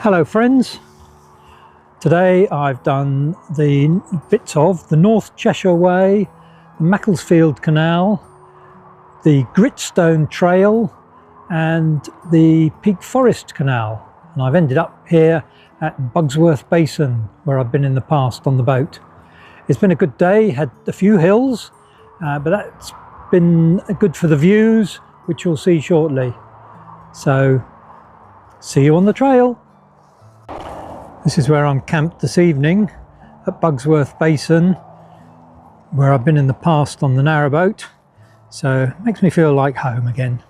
Hello friends, today I've done the bits of the North Cheshire Way, the Macclesfield Canal, the Gritstone Trail and the Peak Forest Canal, and I've ended up here at Bugsworth Basin where I've been in the past on the boat. It's been a good day, had a few hills, but that's been good for the views, which you'll see shortly. So see you on the trail. This is where I'm camped this evening at Bugsworth Basin, where I've been in the past on the narrowboat, so it makes me feel like home again.